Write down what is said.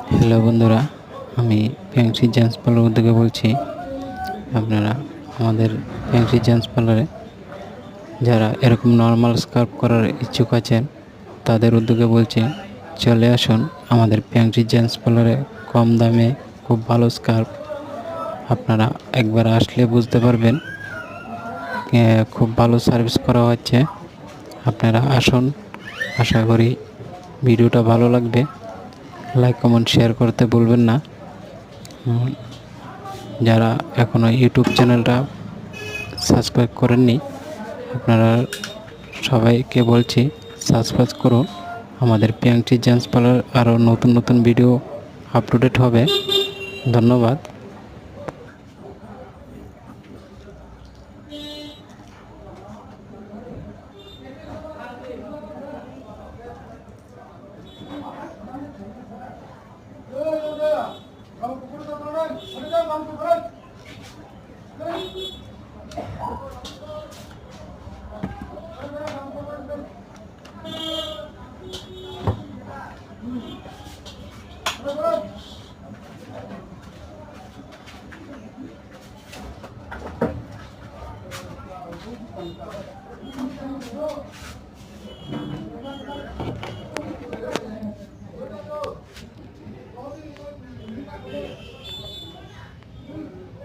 Hello বন্ধুরা, আমি ফ্যাংসি gents parlour থেকে বলছি। আপনারা আমাদের ফ্যাংসি জেন্টস পার্লারে যারা এরকম নর্মাল স্কার্ফ করার ইচ্ছুক আছেন তাদের উদ্যোগে বলছি, চলে আসুন আমাদের ফ্যাংসি জেন্টস পার্লারে। কম দামে খুব ভালো স্কার্ফ আপনারা একবার আসলে বুঝতে পারবেন। খুব ভালো সার্ভিস করা হচ্ছে। আপনারা আসুন, আশা করি ভিডিওটা ভালো লাগবে। লাইক কমেন্ট শেয়ার করতে ভুলবেন না। যারা এখনও ইউটিউব চ্যানেলটা সাবস্ক্রাইব করেননি, আপনারা সবাইকে বলছি সাবস্ক্রাইব করুন। আমাদের ফ্যাংসি জেন্টস পার্লার আরও নতুন নতুন ভিডিও আপলোডেড হবে। ধন্যবাদ।